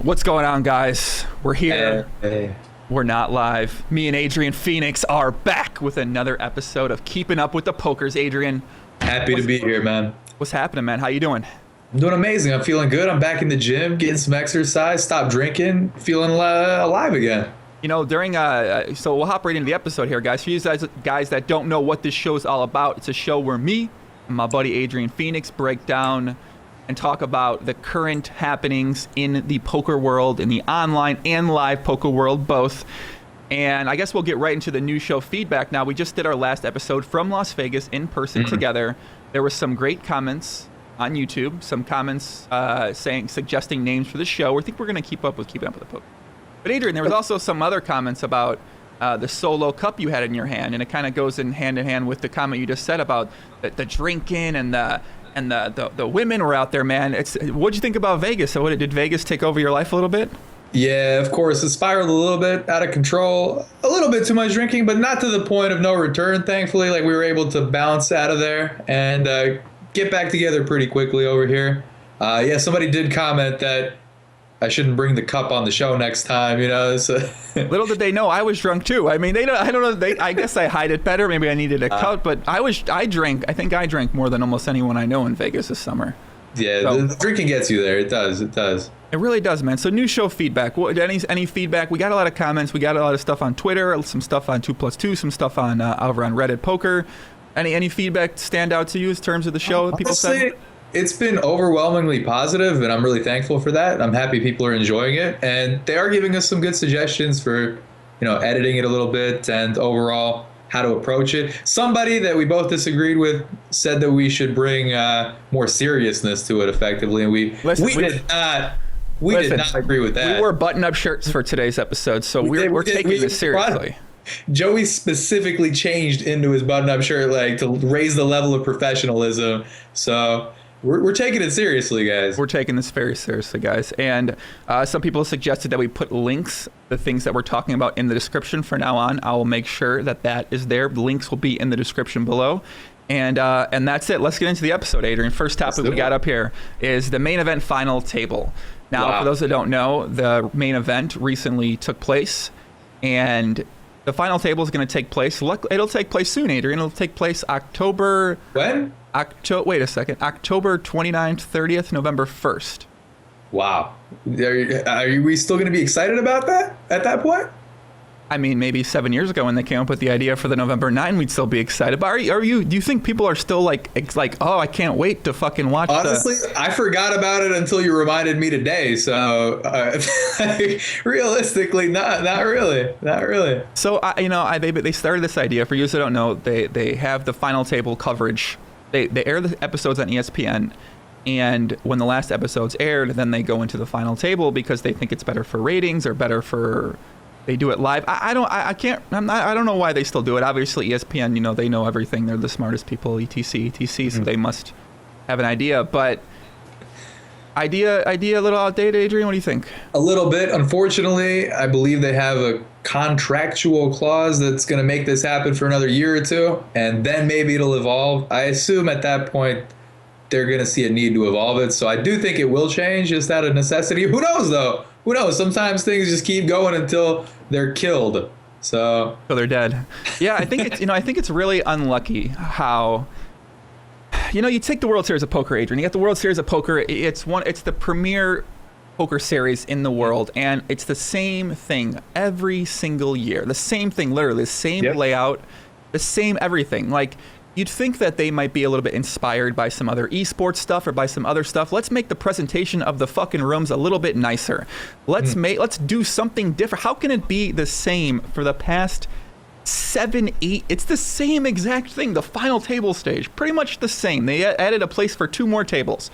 What's going on, guys? We're here. Hey. We're not live. Me and AdrianFenix are back with another episode of Keeping Up with the Pokers. Adrian, Happy to be here, man. what's happening, man? How you doing? I'm doing amazing. I'm feeling good. I'm back in the gym, getting some exercise, stopped drinking, feeling alive again. You know, so we'll hop right into the episode here, guys. For you guys that don't know what this show is all about, it's a show where me and my buddy AdrianFenix break down and talk about the current happenings in the poker world, in the online and live poker world, both. And I guess we'll get right into the new show feedback now. We just did our last episode from Las Vegas in person together. There were some great comments on YouTube, some comments suggesting names for the show. I think we're going to keep up with Keeping Up with the Poker. But Adrian, there was also some other comments about the solo cup you had in your hand, and it kind of goes in hand with the comment you just said about the drinking and the women were out there, man. What'd you think about Vegas? So did Vegas take over your life a little bit? Yeah, of course. It spiraled a little bit out of control. A little bit too much drinking, but not to the point of no return, thankfully. Like, we were able to bounce out of there and get back together pretty quickly over here. Yeah, somebody did comment that I shouldn't bring the cup on the show next time, you know. So. Little did they know I was drunk too. I mean, I don't know. I guess I hide it better. Maybe I needed a cup, but I drank. I think I drank more than almost anyone I know in Vegas this summer. Yeah, so, the drinking gets you there. It does. It really does, man. So new show feedback. Any feedback? We got a lot of comments. We got a lot of stuff on Twitter, some stuff on 2+2, some stuff on over on Reddit Poker. Any feedback stand out to you in terms of the show? People say it's been overwhelmingly positive, and I'm really thankful for that. I'm happy people are enjoying it, and they are giving us some good suggestions for, editing it a little bit and overall how to approach it. Somebody that we both disagreed with said that we should bring more seriousness to it effectively, and we did not agree with that. We wore button-up shirts for today's episode, so we're taking this seriously. Joey specifically changed into his button-up shirt like to raise the level of professionalism. So we're taking it seriously, guys. We're taking this very seriously, guys. And some people suggested that we put links, the things that we're talking about, in the description from now on. I will make sure that is there. The links will be in the description below. And that's it. Let's get into the episode, Adrian. First topic we got up here is the main event final table. Now, for those that don't know, the main event recently took place, and the final table is going to take place. It'll take place soon, Adrian. It'll take place October. When? Wait a second. October 29th, 30th, November 1st. Wow. Are we still going to be excited about that at that point? I mean, maybe 7 years ago when they came up with the idea for the November 9, we'd still be excited. But do you think people are still like, oh, I can't wait to fucking watch Honestly, I forgot about it until you reminded me today. So realistically, not really. So, they started this idea. For you that don't know, they have the final table coverage. They air the episodes on ESPN. And when the last episode's aired, then they go into the final table because they think it's better for ratings or better for... They do it live. I don't know why they still do it. Obviously, ESPN, they know everything. They're the smartest people, etc. So they must have an idea. But idea a little outdated, Adrian? What do you think? A little bit. Unfortunately, I believe they have a contractual clause that's going to make this happen for another year or two, and then maybe it'll evolve. I assume at that point they're going to see a need to evolve it. So I do think it will change just out of necessity. Who knows, though? Who knows? Sometimes things just keep going until they're killed. So they're dead. Yeah, I think it's really unlucky how you take the World Series of Poker, Adrian. You got the World Series of Poker. It's the premier poker series in the world, and it's the same thing every single year. The same thing, literally, the same layout, the same everything. Like, you'd think that they might be a little bit inspired by some other esports stuff or by some other stuff. Let's make the presentation of the fucking rooms a little bit nicer. Let's do something different. How can it be the same for the past 7, 8? It's the same exact thing. The final table stage, pretty much the same. They added a place for 2 more tables.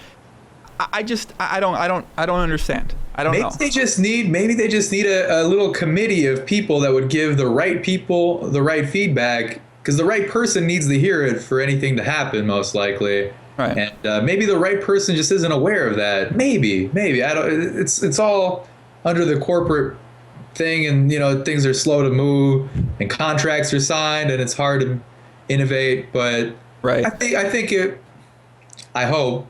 I don't understand. I don't know. Maybe they just need a little committee of people that would give the right people the right feedback. Because the right person needs to hear it for anything to happen, most likely. Right. And maybe the right person just isn't aware of that. Maybe. I don't. It's all under the corporate thing, and things are slow to move, and contracts are signed, and it's hard to innovate. But right. I think I hope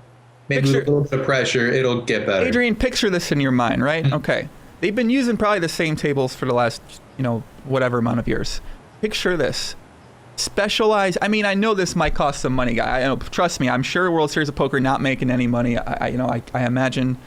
maybe with a little bit of pressure, it'll get better. Adrian, picture this in your mind, right? Okay. They've been using probably the same tables for the last, whatever amount of years. Picture this. Specialized. I mean, I know this might cost some money, guy. I know, trust me. I'm sure World Series of Poker not making any money. I imagine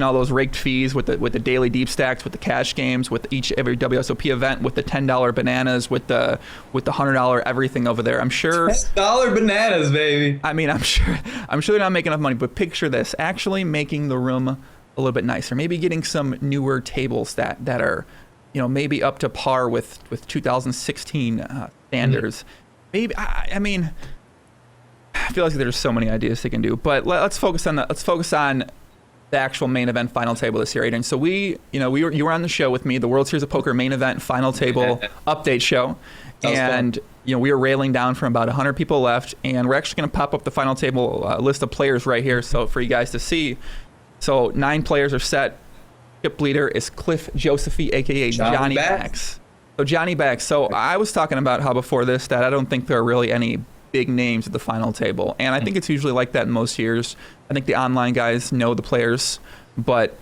all those raked fees with the daily deep stacks, with the cash games, with every WSOP event, with the $10 bananas, with the $100 everything over there. I'm sure $10 bananas, baby. I mean, I'm sure they're not making enough money. But picture this: actually making the room a little bit nicer. Maybe getting some newer tables that are, maybe up to par with 2016 standards. Maybe I mean, I feel like there's so many ideas they can do. But let's focus on the actual main event final table this year, Adrian. So you were on the show with me, the World Series of Poker main event final table update show, and we were railing down from about 100 people left, and we're actually going to pop up the final table list of players right here, so for you guys to see. So 9 players are set. Chip leader is Cliff Josephy, aka Johnny Backs. So Johnny Backs. So I was talking about how before this that I don't think there are really any big names at the final table, and I think it's usually like that in most years. I think the online guys know the players, but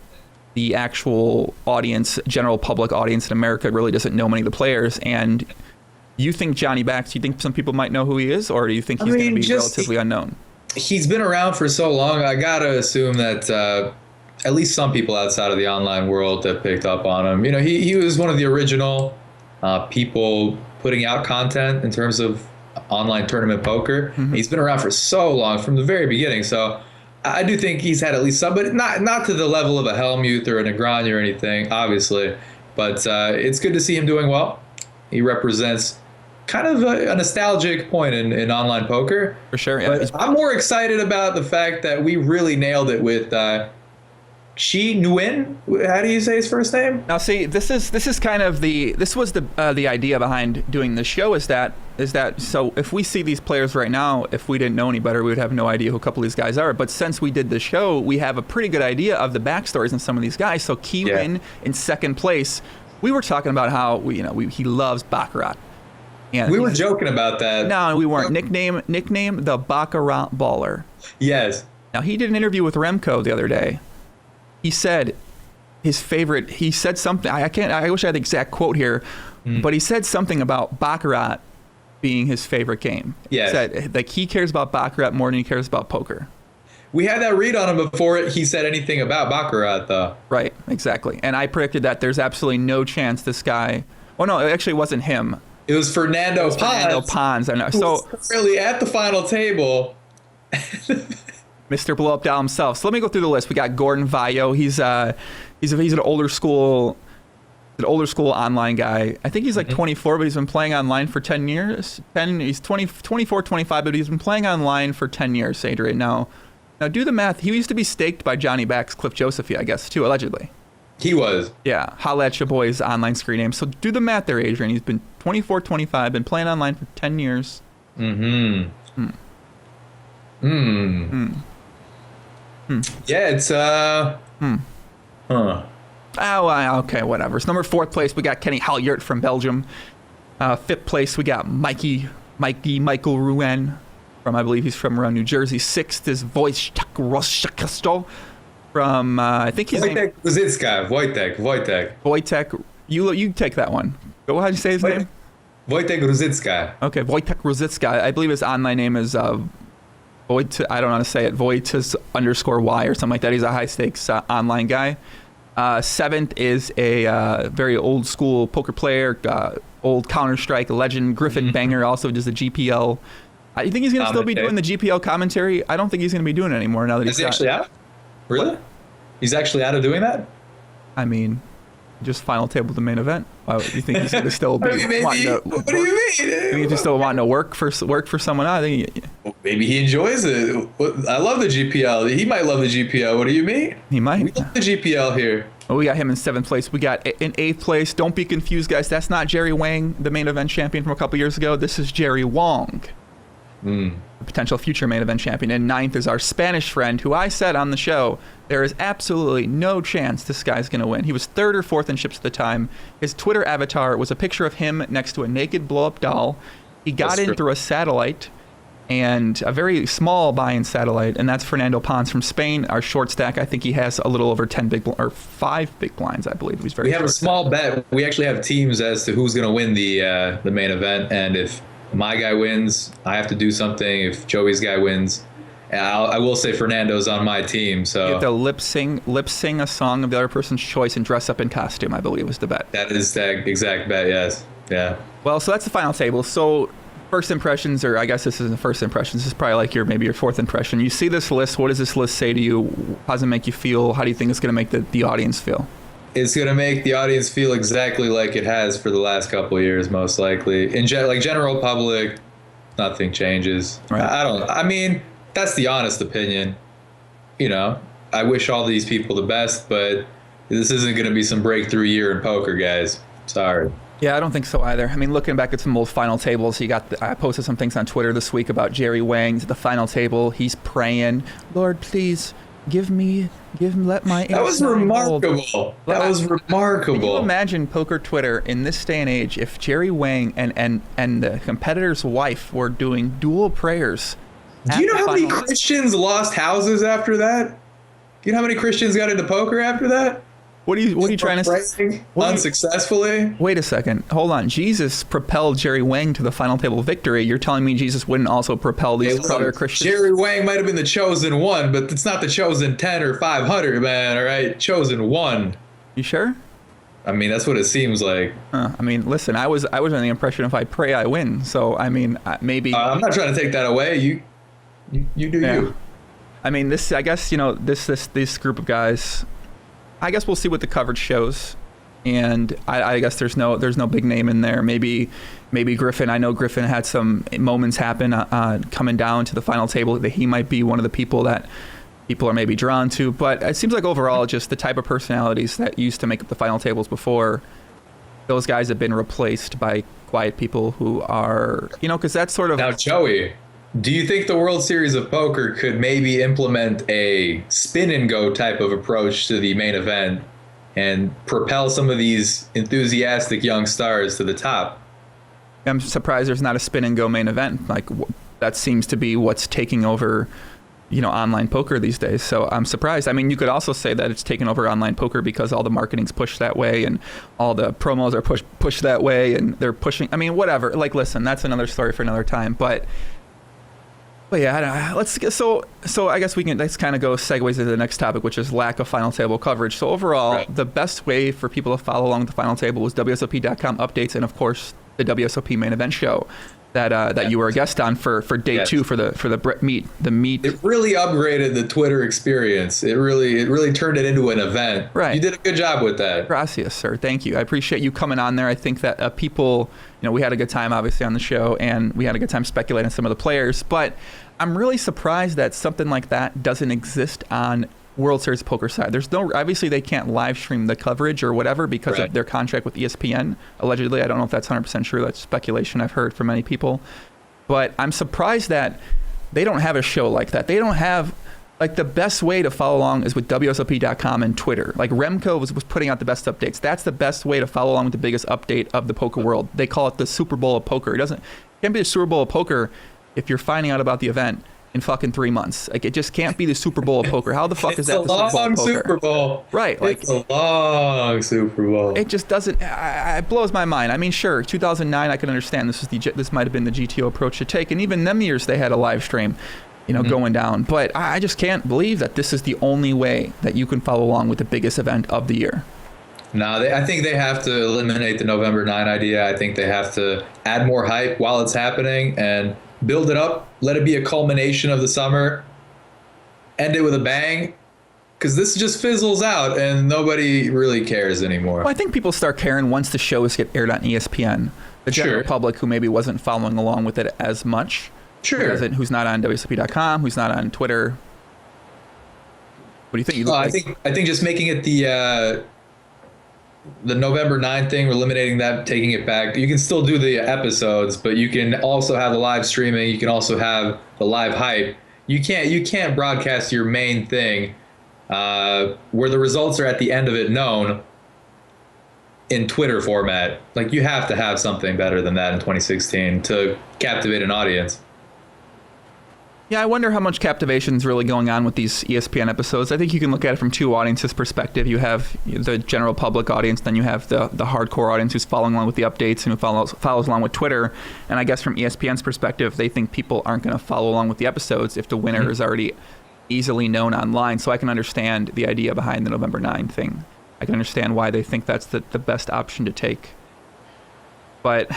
the actual audience, general public audience in America, really doesn't know many of the players. And you think Johnny Backs, you think some people might know who he is, or do you think he's going to be relatively unknown? He's been around for so long. I gotta assume that at least some people outside of the online world have picked up on him. He was one of the original people putting out content in terms of online tournament poker. Mm-hmm. He's been around for so long, from the very beginning. So I do think he's had at least some, but not to the level of a Helmuth or a Negroni or anything, obviously. But it's good to see him doing well. He represents kind of a nostalgic point in online poker. For sure, yeah. But I'm more excited about the fact that we really nailed it with Chi Nguyen. How do you say his first name? Now, see, this is kind of the idea behind doing this show is that so if we see these players right now, if we didn't know any better, we would have no idea who a couple of these guys are. But since we did the show, we have a pretty good idea of the backstories in some of these guys. So Chi Nguyen in second place, we were talking about how he loves Baccarat. And we were joking about that. No, we weren't. Nickname the Baccarat Baller. Yes. Now, he did an interview with Remco the other day. He said he said something, I wish I had the exact quote here, but he said something about Baccarat being his favorite game. Yes. He said like he cares about Baccarat more than he cares about poker. We had that read on him before he said anything about Baccarat, though. Right, exactly. And I predicted that there's absolutely no chance this guy, oh no, it actually wasn't him. It was Fernando Pons. I know. So really at the final table. Mr. Blow Up Doll himself. So let me go through the list. We got Gordon Vayo. He's an older school online guy. I think he's like 24, but he's been playing online for 10 years. He's 24, 25, but he's been playing online for 10 years, Adrian. Now do the math. He used to be staked by Johnny Backs, Cliff Josephy, I guess, too, allegedly. He was. Yeah. Holla at your boy's online screen name. So do the math there, Adrian. He's been 24, 25, been playing online for 10 years. Yeah, it's okay, whatever. So number 4th place, we got Kenny Halyert from Belgium. 5th place, we got Michael Rouen from, I believe he's from around New Jersey. 6th is Wojtek Roszakosto from, I think he's Wojtek Ruzicka. Wojtek, you take that one. Go ahead and say his name. Wojtek Ruzicka. Okay, Wojtek Ruzicka. I believe his online name is I don't know how to say it. Voitas _Y or something like that. He's a high stakes online guy. 7th is a very old school poker player, old Counter-Strike legend, Griffin Banger, also does the GPL. I think he's going to still be doing the GPL commentary. I don't think he's going to be doing it anymore now that he's actually out? Really? What? He's actually out of doing that? I mean, just final table the main event. Why do you think he's going to still be wanting to, what do you mean? He's still wanting to work for someone else? Maybe he enjoys it. I love the GPL. He might love the GPL. What do you mean? He might. We love the GPL here. Well, we got him in 7th place. We got in 8th place. Don't be confused, guys. That's not Jerry Wang, the main event champion from a couple years ago. This is Jerry Wong, the potential future main event champion. And 9th is our Spanish friend, who I said on the show, there is absolutely no chance this guy's going to win. He was 3rd or 4th in chips at the time. His Twitter avatar was a picture of him next to a naked blow-up doll. He got in through a satellite. and a very small buy-in satellite, and that's Fernando Pons from Spain. Our short stack, I think he has a little over 5 big blinds, I believe. He's very. We have a small bet. We actually have teams as to who's going to win the main event, and if my guy wins, I have to do something. If Joey's guy wins, I will say Fernando's on my team. So you have to lip sing a song of the other person's choice and dress up in costume, I believe was the bet. That is the exact bet. Yes. Yeah. Well, so that's the final table. So first impressions, or I guess this isn't the first impressions. This is probably like maybe your fourth impression. You see this list. What does this list say to you? How does it make you feel? How do you think it's going to make the audience feel? It's going to make the audience feel exactly like it has for the last couple of years, most likely. Like general public, nothing changes. Right. I mean, that's the honest opinion. You know, I wish all these people the best, but this isn't going to be some breakthrough year in poker, guys. Sorry. Yeah, I don't think so either. I mean, looking back at some old final tables, I posted some things on Twitter this week about Jerry Wang's the final table. He's praying, Lord, please let my. That was remarkable. That was remarkable. Can you imagine poker Twitter in this day and age if Jerry Wang and the competitor's wife were doing dual prayers? Do you know how many Christians lost houses after that? Do you know how many Christians got into poker after that? What are you trying to say? Unsuccessfully? Wait a second. Hold on. Jesus propelled Jerry Wang to the final table victory. You're telling me Jesus wouldn't also propel these other Christians? Jerry Wang might have been the chosen one, but it's not the chosen 10 or 500, man. All right, chosen one. You sure? I mean, that's what it seems like. I mean, listen. I was under the impression if I pray, I win. So I mean, maybe. I'm not trying to take that away. You do you. I mean, this. I guess this group of guys. I guess we'll see what the coverage shows, and I guess there's no big name in there. Maybe Griffin. I know Griffin had some moments happen coming down to the final table that he might be one of the people that people are maybe drawn to. But it seems like overall, just the type of personalities that used to make up the final tables before, those guys have been replaced by quiet people who are, because that's sort of. Now, Joey, do you think the World Series of Poker could maybe implement a spin and go type of approach to the main event and propel some of these enthusiastic young stars to the top? I'm surprised there's not a spin and go main event. Like that seems to be what's taking over, online poker these days. So I'm surprised. I mean, you could also say that it's taken over online poker because all the marketing's pushed that way and all the promos are pushed that way and they're pushing. I mean, whatever. Like, listen, that's another story for another time. But yeah, let's I guess let's kind of go segues to the next topic, which is lack of final table coverage. So overall, right, the best way for people to follow along with the final table was WSOP.com updates and of course the WSOP main event show that you were a guest on for day 2 for the meet. It really upgraded the Twitter experience. It really turned it into an event. Right. You did a good job with that. Gracias, sir. Thank you. I appreciate you coming on there. I think that people, we had a good time obviously on the show and we had a good time speculating some of the players, but I'm really surprised that something like that doesn't exist on World Series Poker side. There's obviously they can't live stream the coverage or whatever because of their contract with ESPN, allegedly. I don't know if that's 100% true. That's speculation I've heard from many people. But I'm surprised that they don't have a show like that. They don't have, like, the best way to follow along is with WSOP.com and Twitter. Like, Remco was putting out the best updates. That's the best way to follow along with the biggest update of the poker world. They call it the Super Bowl of poker. It can't be the Super Bowl of poker if you're finding out about the event in fucking 3 months. Like, it just can't be the Super Bowl of poker. How the fuck is that the Super Bowl of poker? It's a long Super Bowl. Right. Like, it's a long Super Bowl. It just doesn't, it blows my mind. I mean, sure, 2009, I can understand this might have been the GTO approach to take. And even them years, they had a live stream, going down. But I just can't believe that this is the only way that you can follow along with the biggest event of the year. No, I think they have to eliminate the November 9 idea. I think they have to add more hype while it's happening and build it up. Let it be a culmination of the summer. End it with a bang. Because this just fizzles out and nobody really cares anymore. Well, I think people start caring once the shows get aired on ESPN. The general public who maybe wasn't following along with it as much. Sure. Who's not on WSOP.com, who's not on Twitter. What do you think? I think just making it the November 9 thing, eliminating that, taking it back. You can still do the episodes, but you can also have the live streaming. You can also have the live hype. You can't broadcast your main thing where the results are at the end of it known in Twitter format. Like, you have to have something better than that in 2016 to captivate an audience. Yeah, I wonder how much captivation is really going on with these ESPN episodes. I think you can look at it from two audiences' perspective. You have the general public audience, then you have the hardcore audience who's following along with the updates and who follows along with Twitter. And I guess from ESPN's perspective, they think people aren't going to follow along with the episodes if the winner is already easily known online. So I can understand the idea behind the November 9 thing. I can understand why they think that's the best option to take. But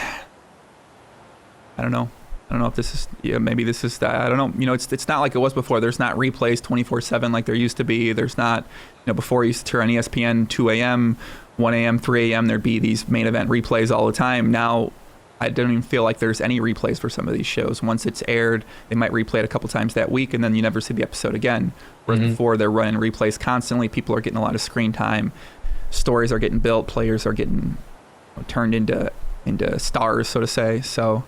I don't know. I don't know if this is, maybe this is, I don't know. It's not like it was before. There's not replays 24/7 like there used to be. There's not, before you used to turn on ESPN 2 a.m., 1 a.m., 3 a.m., there'd be these main event replays all the time. Now, I don't even feel like there's any replays for some of these shows. Once it's aired, they might replay it a couple times that week, and then you never see the episode again. Whereas before, they're running replays constantly. People are getting a lot of screen time. Stories are getting built. Players are getting turned into stars, so to say. So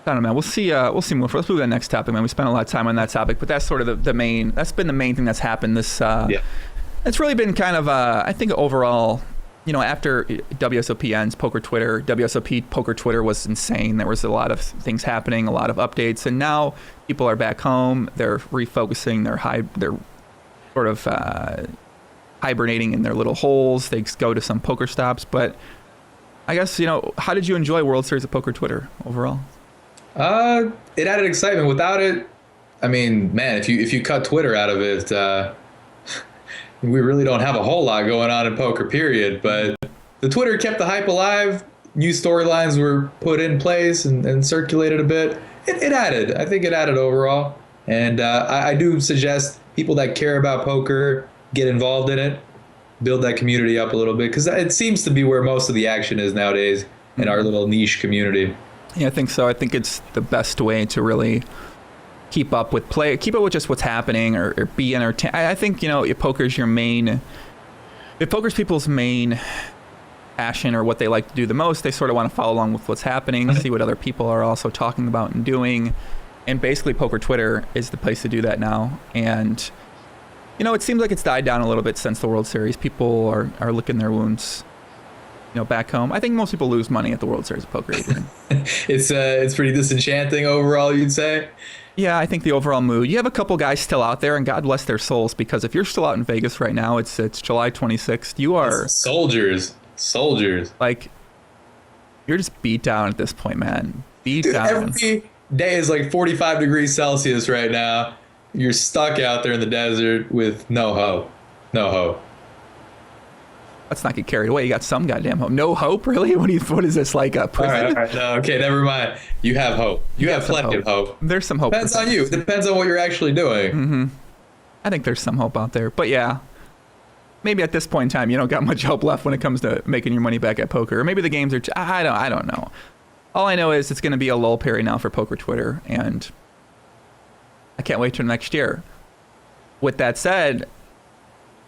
I don't know, man. We'll see more. Let's move to the next topic, man. We spent a lot of time on that topic, but that's sort of that's been the main thing that's happened. It's really been kind of, I think overall, after WSOP ends, WSOP Poker Twitter was insane. There was a lot of things happening, a lot of updates, and now people are back home. They're refocusing. They're sort of hibernating in their little holes. They go to some poker stops, but I guess, how did you enjoy World Series of Poker Twitter overall? It added excitement. Without it, I mean, man, if you cut Twitter out of it, we really don't have a whole lot going on in poker, period. But the Twitter kept the hype alive. New storylines were put in place and circulated a bit. It added. I think it added overall. And I do suggest people that care about poker get involved in it, build that community up a little bit, because it seems to be where most of the action is nowadays in our little niche community. Yeah, I think so. I think it's the best way to really keep up with just what's happening or be entertained. I think, if poker's people's main passion or what they like to do the most, they sort of want to follow along with what's happening, see what other people are also talking about and doing. And basically Poker Twitter is the place to do that now. And, it seems like it's died down a little bit since the World Series. People are licking their wounds, back home. I think most people lose money at the World Series of Poker, Adrian. It's pretty disenchanting overall, you'd say? Yeah, I think the overall mood. You have a couple guys still out there, and God bless their souls, because if you're still out in Vegas right now, it's July 26th. You are soldiers. Like, you're just beat down at this point, man. Beat Dude, down. Every day is like 45 degrees Celsius right now. You're stuck out there in the desert with no hope. Let's not get carried away. You got some goddamn hope. No hope, really? What is this, like a prison? All right. No, okay, never mind. You have hope. You have plenty of hope. There's some hope. Depends on you. It depends on what you're actually doing. Mm-hmm. I think there's some hope out there. But yeah, maybe at this point in time, you don't got much hope left when it comes to making your money back at poker. Or maybe the games are... I don't know. All I know is it's going to be a lull period now for Poker Twitter, and I can't wait till next year. With that said...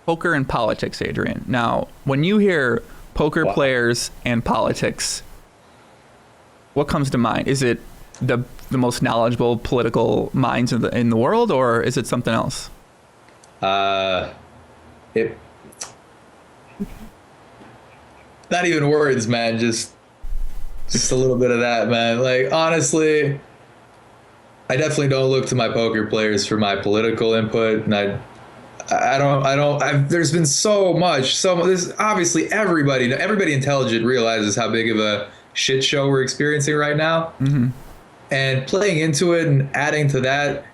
Poker and politics, Adrian. Now, when you hear poker players and politics, what comes to mind? Is it the most knowledgeable political minds in the world, or is it something else? Not even words, man. Just a little bit of that, man. Like, honestly, I definitely don't look to my poker players for my political input, and there's been so much. This obviously everybody intelligent realizes how big of a shit show we're experiencing right now. Mm-hmm. And playing into it and adding to that,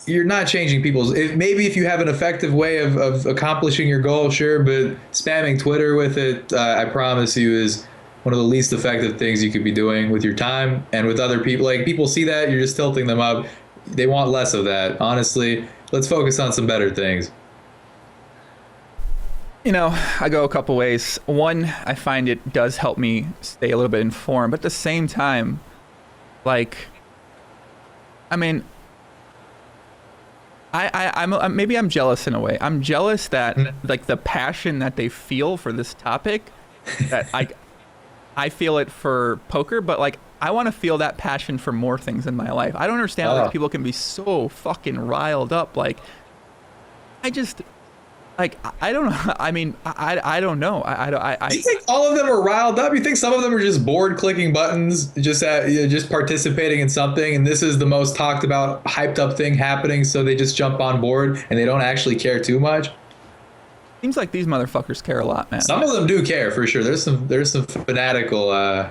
you're not changing people's. Maybe if you have an effective way of accomplishing your goal, sure, but spamming Twitter with it, I promise you, is one of the least effective things you could be doing with your time and with other people. Like, people see that, you're just tilting them up. They want less of that. Honestly, let's focus on some better things. I go a couple ways. One, I find it does help me stay a little bit informed, but at the same time, like, I mean, I'm maybe I'm jealous in a way. I'm jealous that like the passion that they feel for this topic, that I feel it for poker, but like I want to feel that passion for more things in my life. I don't understand how people can be so fucking riled up. Like, Like, I don't know. I mean, I don't know. You think all of them are riled up? You think some of them are just bored clicking buttons, just participating in something, and this is the most talked about, hyped up thing happening, so they just jump on board and they don't actually care too much? Seems like these motherfuckers care a lot, man. Some of them do care for sure. There's some fanatical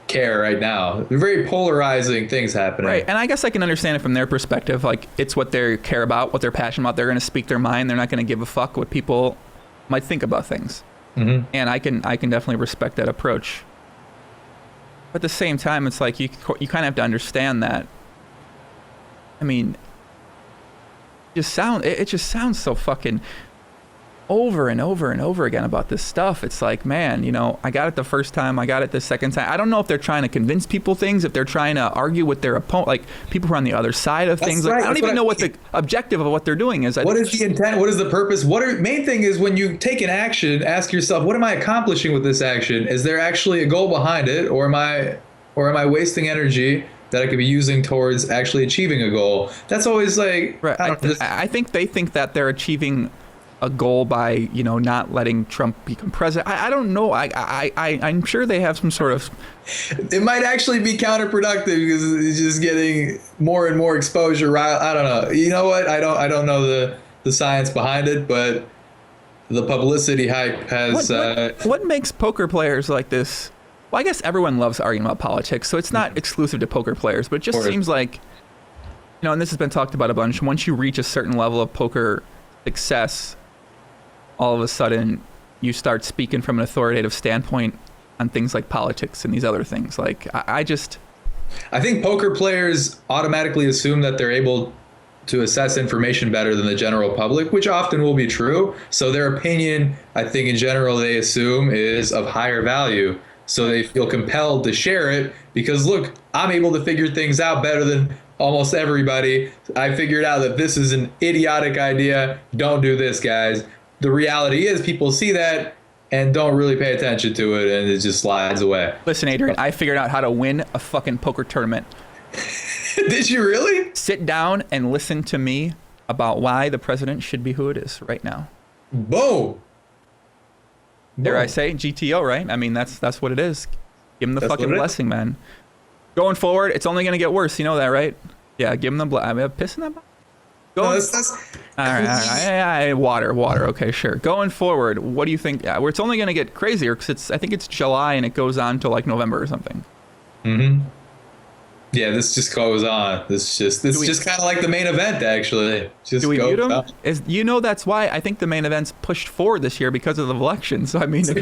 care right now. Very polarizing things happening. Right, and I guess I can understand it from their perspective. Like, it's what they care about, what they're passionate about. They're going to speak their mind. They're not going to give a fuck what people might think about things. And I can definitely respect that approach. But at the same time, it's like you kind of have to understand that. I mean, it just sounds so fucking over and over and over again about this stuff. It's like, man, you know, I got it the first time, I got it the second time. I don't know if they're trying to convince people things, if they're trying to argue with their opponent, like people who are on the other side of things. Like, I don't even know what the objective of what they're doing is. What is the intent? What is the purpose? Main thing is when you take an action, ask yourself, what am I accomplishing with this action? Is there actually a goal behind it, or am I wasting energy that I could be using towards actually achieving a goal? That's always like, right. I think they think that they're achieving a goal by, you know, not letting Trump become president. I don't know. I'm sure they have some sort of. It might actually be counterproductive because it's just getting more and more exposure. I don't know. You know what? I don't know the science behind it, but the publicity hype has. What makes poker players like this? Well, I guess everyone loves arguing about politics, so it's not exclusive to poker players. But it just seems like, you know, and this has been talked about a bunch. Once you reach a certain level of poker success, all of a sudden you start speaking from an authoritative standpoint on things like politics and these other things. Like, I think poker players automatically assume that they're able to assess information better than the general public, which often will be true. So their opinion, I think in general, they assume is of higher value. So they feel compelled to share it because, look, I'm able to figure things out better than almost everybody. I figured out that this is an idiotic idea. Don't do this, guys. The reality is people see that and don't really pay attention to it, and it just slides away. Listen, Adrian, I figured out how to win a fucking poker tournament. Did you really? Sit down and listen to me about why the president should be who it is right now. Boom. Dare I say GTO, right? I mean, that's what it is. Give him the fucking blessing, man. Going forward, it's only going to get worse. You know that, right? Yeah, give him the blessing. I'm pissing that. All right. Water. Okay, sure. Going forward, what do you think? Yeah, it's only going to get crazier because I think it's July and it goes on to like November or something. Yeah, this just goes on. This is just kind of like the main event, actually. Do we mute him? You know, that's why I think the main event's pushed forward this year because of the election. So I mean, it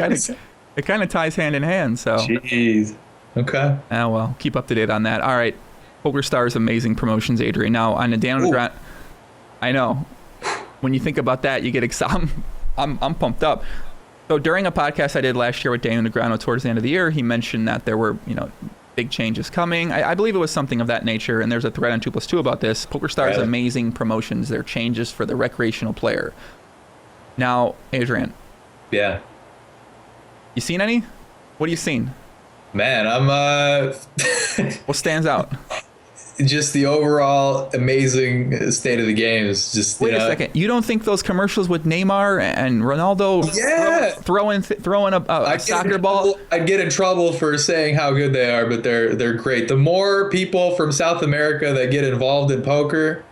kind of ties hand in hand. So. Jeez. Okay. Oh well, keep up to date on that. All right, Pokerstars, amazing promotions, Adrian. Now on the Dan Grant. I know. When you think about that, you get excited. I'm pumped up. So during a podcast I did last year with Daniel Negreanu towards the end of the year, he mentioned that there were, you know, big changes coming. I believe it was something of that nature, and there's a thread on 2+2 about this. Pokerstars, amazing promotions. They're changes for the recreational player. Now, Adrian. Yeah. You seen any? What have you seen? Man, I'm What stands out? Just the overall amazing state of the game is just. Wait a second. You don't think those commercials with Neymar and Ronaldo throwing a soccer ball? I'd get in trouble for saying how good they are, but they're great. The more people from South America that get involved in poker,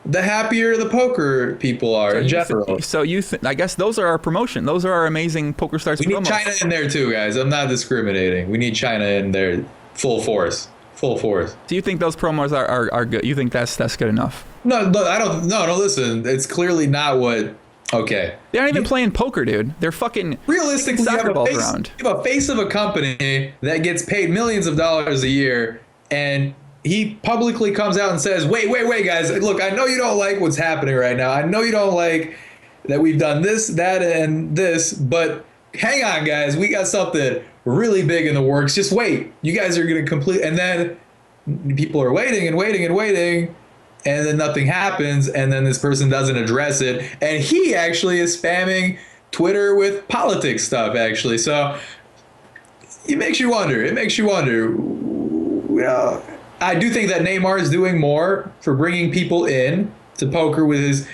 the happier the poker people are in general. I guess those are our promotion. Those are our amazing Pokerstars. We need China in there too, guys. I'm not discriminating. We need China in there full force. Do you think those promos are good? You think that's good enough? No, I don't. No, listen. It's clearly not what. Okay. They aren't even playing poker, dude. They're fucking realistically soccer balls around. You have a face of a company that gets paid millions of dollars a year, and he publicly comes out and says, "Wait, guys. Look, I know you don't like what's happening right now. I know you don't like that we've done this, that, and this, but hang on, guys. We got something really big in the works. Just wait. You guys are going to complete." And then people are waiting, and then nothing happens, and then this person doesn't address it, and he actually is spamming Twitter with politics stuff, actually. So it makes you wonder. You know, I do think that Neymar is doing more for bringing people in to poker with his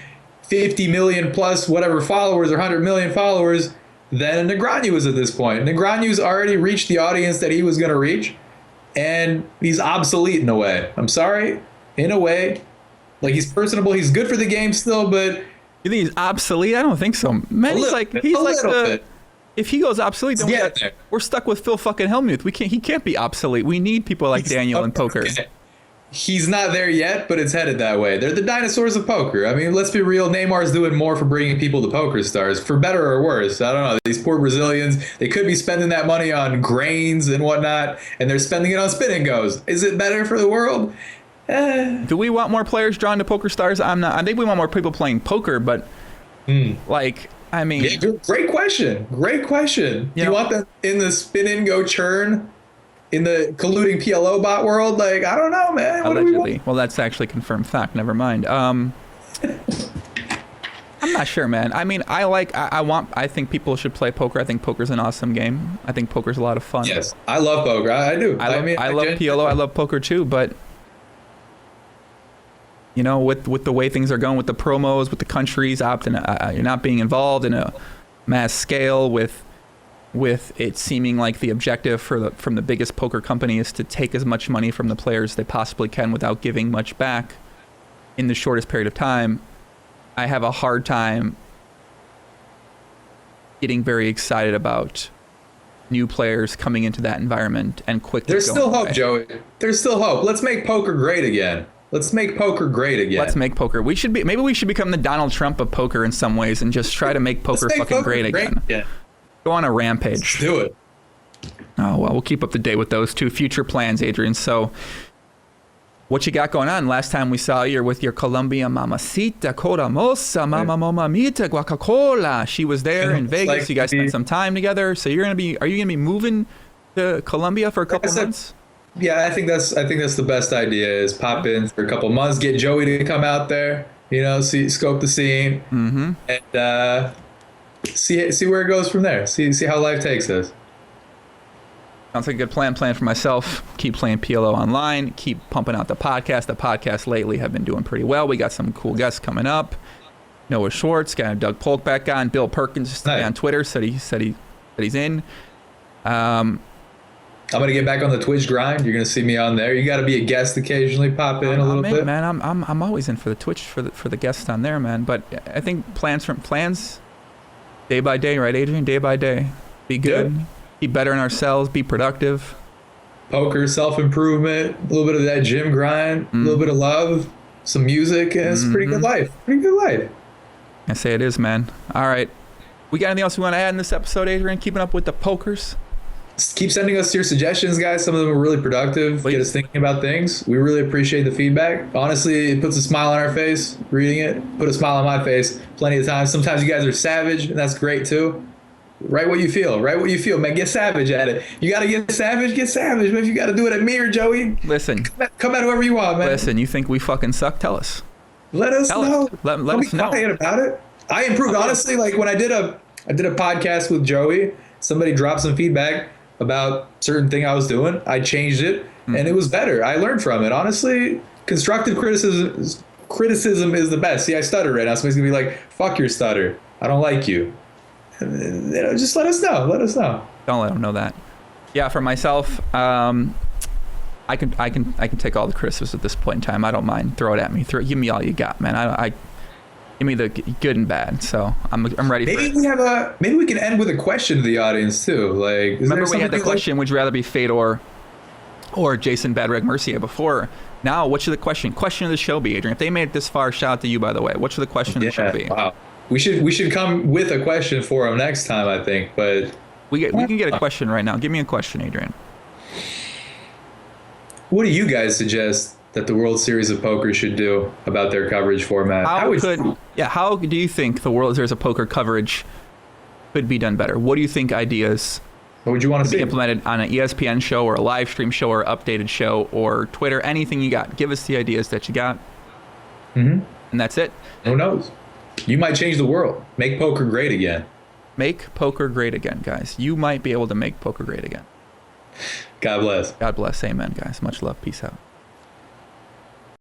50 million plus whatever followers or 100 million followers than Negreanu is at this point. Negreanu's already reached the audience that he was going to reach, and he's obsolete in a way. I'm sorry, in a way. Like, he's personable, he's good for the game still, but You think he's obsolete? I don't think so. Man, he's like the. If he goes obsolete, then we're stuck with Phil fucking Hellmuth. He can't be obsolete. We need people like Daniel in poker. Okay. He's not there yet, but it's headed that way. They're the dinosaurs of poker. I mean, let's be real. Neymar's doing more for bringing people to Pokerstars, for better or worse. I don't know. These poor Brazilians, they could be spending that money on grains and whatnot, and they're spending it on spin and goes. Is it better for the world? Do we want more players drawn to Pokerstars? I'm not. I think we want more people playing poker, but like, I mean, yeah, great question. Great question. Do you want them in the spin and go churn? In the colluding PLO bot world? Like, I don't know, man. What allegedly. do we want? Well, that's actually confirmed fact. Never mind. I'm not sure, man. I mean, I think people should play poker. I think poker's an awesome game. I think poker's a lot of fun. Yes, I love poker. I do. I love PLO. I love poker too, but you know, with the way things are going, with the promos, with the countries you're not being involved in a mass scale, with it seeming like the objective from the biggest poker company is to take as much money from the players they possibly can without giving much back in the shortest period of time. I have a hard time getting very excited about new players coming into that environment and quickly. There's still hope, Joey. There's still hope. Let's make poker great again. Let's make poker great again. Let's make poker. Maybe we should become the Donald Trump of poker in some ways and just try to make poker fucking great again. Yeah. Go on a rampage. Let's do it. Oh, well, we'll keep up to date with those two future plans, Adrian. So what you got going on? Last time we saw you, you're with your Colombia mamacita, coramosa, mamamita, guacacola. She was there in Vegas. You guys spent some time together. So are you going to be moving to Colombia for a couple months? Yeah, I think that's the best idea is pop in for a couple months, get Joey to come out there, you know, scope the scene, and see where it goes from there. See how life takes us. Sounds like a good plan. Plan for myself. Keep playing PLO online. Keep pumping out the podcast. The podcasts lately have been doing pretty well. We got some cool guests coming up. Noah Schwartz, got Doug Polk back on. Bill Perkins on Twitter said he's in. I'm gonna get back on the Twitch grind. You're gonna see me on there. You got to be a guest occasionally. Pop in a little bit, man. I'm always in for the Twitch for the guests on there, man. But I think plans day by day, right, Adrian? Day by day. Be good. Yeah. Be better in ourselves. Be productive. Poker, self-improvement, a little bit of that gym grind, a little bit of love, some music, and it's a pretty good life. Pretty good life. I say it is, man. All right. We got anything else we want to add in this episode, Adrian? Keeping up with the pokers? Keep sending us your suggestions, guys. Some of them are really productive. Please. Get us thinking about things. We really appreciate the feedback. Honestly, it puts a smile on our face reading it. Put a smile on my face plenty of times. Sometimes you guys are savage, and that's great too. Write what you feel. Write what you feel, man. Get savage at it. You got to get savage. Get savage. But if you got to do it at me or Joey, listen. Come at whoever you want, man. Listen, you think we fucking suck? Tell us. Let us know. Let us know. Don't be quiet about it. I improved, honestly. Like when I did a podcast with Joey, somebody dropped some feedback about certain thing I was doing. I changed it, and it was better. I learned from it. Honestly, constructive criticism is the best. See, I stutter right now. Somebody's gonna be like, "Fuck your stutter. I don't like you." And, you know, just let us know. Let us know. Don't let them know that. Yeah, for myself, I can take all the criticism at this point in time. I don't mind. Throw it at me. Give me all you got, man. I give me the good and bad. So I'm ready for it. Maybe we can end with a question to the audience too. Like, remember we had the question, would you rather be Fedor or Jason Badreg Mercier before? Now, what should the question of the show be, Adrian? If they made it this far, shout out to you, by the way. What should the question of the show be? Wow. We should come with a question for them next time, I think. But we can get a question right now. Give me a question, Adrian. What do you guys suggest that the World Series of Poker should do about their coverage format? How do you think the World Series of Poker coverage could be done better? What do you think ideas what would you want to see be implemented on an ESPN show or a live stream show or updated show or Twitter? Anything you got? Give us the ideas that you got. And that's it. Who knows? You might change the world. Make poker great again. Make poker great again, guys. You might be able to make poker great again. God bless. God bless. Amen, guys. Much love. Peace out.